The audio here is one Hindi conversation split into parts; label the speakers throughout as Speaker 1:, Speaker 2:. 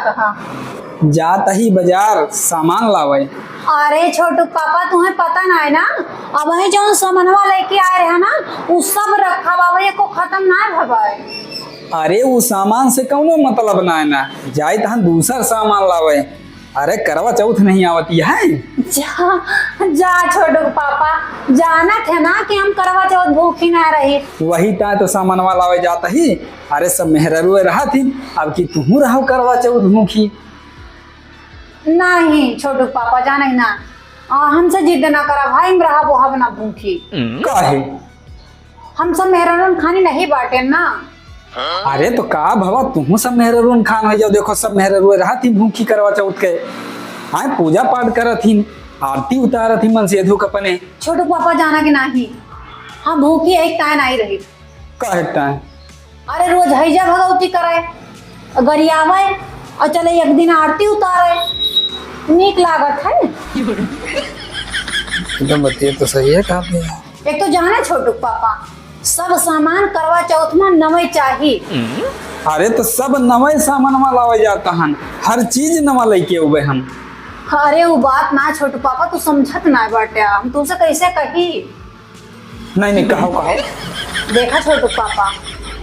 Speaker 1: कहा?
Speaker 2: जाता ही बाजार सामान लावे।
Speaker 1: अरे छोटू पापा तुम्हें पता ना है ना, अब वही जो सामानवा लेके आए रहे ना वो सब रखा बाबा, ये को खत्म ना भबाए।
Speaker 2: अरे वो सामान से कौनो मतलब ना है ना, जाए तहन दूसर सामान लावे। अरे करवा चौथ नहीं आवती है।
Speaker 1: जा जा छोटू पापा, जाना थे ना कि हम करवा चौथ भूखी ना रही।
Speaker 2: वही ता तो सामानवा लावे जाता ही। अरे सब मेहररुए रहा थी, अब की तुहू रहो करवा चौथ भूखी।
Speaker 1: नहीं छोटू पापा जाना ही ना, हमसे जिद ना करा भाई, हम रहा वो बना भूखी।
Speaker 2: काहे?
Speaker 1: हम सब मेहरारून खानी नहीं बांटे ना।
Speaker 2: अरे तो का भवा तुहू सब मेहररून खान हो जाओ, देखो सब मेहररुए रहा थी भूखी करवा चौथ के। हाँ पूजा पाठ करत थी, आरती उतारत थी मन से धूक अपने।
Speaker 1: छोटू पापा जाना कि नहीं, हम भूखी एक टाइम आई रही।
Speaker 2: काहे टाइम?
Speaker 1: अरे रोज हैजा भगवती करे, गरियावे और चले एक दिन आरती उतारे, नीक लागत है।
Speaker 2: एकदम बतिए तो सही है कहते हैं।
Speaker 1: एक तो जाने छोटू पापा, सब सामान करवा चौथ में नवे चाहिए।
Speaker 2: अरे तो सब नवे सामान लावे जाता हन, हर चीज नवा लेके उबे हम।
Speaker 1: अरे वो बात ना छोटू पापा, तू समझत ना बाटे, हम तुमसे कैसे कही।
Speaker 2: नहीं कहो कहो।
Speaker 1: देखा छोटू पापा,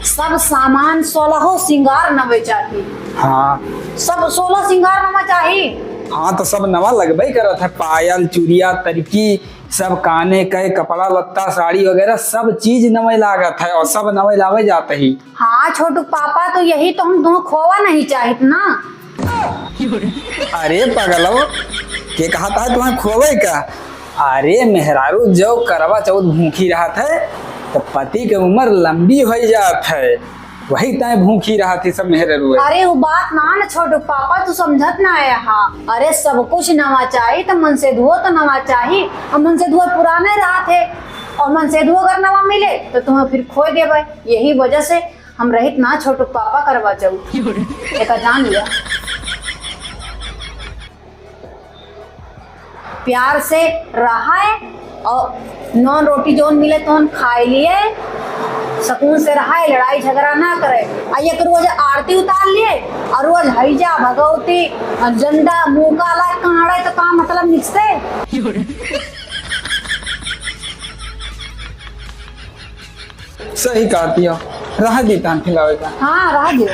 Speaker 1: सब सामान 16 श्रृंगार नवे चाहिए।
Speaker 2: हाँ
Speaker 1: सब 16 श्रृंगार नवा चाहिए।
Speaker 2: हाँ तो सब नवा लगबे करत है, पायल चूड़िया तरकी सब, काने के कपड़ा लत्ता साड़ी वगैरह सब चीज नवे लागत है और सब नवे लावे जाते ही।
Speaker 1: हाँ छोटू पापा, तो यही तो हम तुम्हें खोवा नहीं चाहिए ना।
Speaker 2: अरे पगलो के कहा था तुम्हें खोवे का? अरे मेहरारू जो करवा चौथ भूखी रहत है तो पति के उम्र लंबी हो जात है, वही तय भूखी रहा थी सब मेहरारू।
Speaker 1: अरे वो बात ना छोटू पापा, तू समझत ना है। हाँ अरे सब कुछ नवा चाहिए, तो मन से धुओ तो नवा चाहिए, और मन से धुओ पुराने रहा थे, और मन से धुओ अगर नवा मिले तो तुम्हें फिर खो देवे। यही वजह से हम रहित ना छोटू पापा करवा चौथ एक जान लिया। प्यार से रहा है और नॉन रोटी जोन मिले तो हम खाए लिए, सुकून से रहा है, लड़ाई झगड़ा ना करे। एक रोज आरती उतार लिए और रोज हैजा भगवती झंडा मुंह काला काढ़े, तो का मतलब निकसे।
Speaker 2: सही कहती हो, रह दी तान खिलावे का।
Speaker 1: हाँ रह दियो।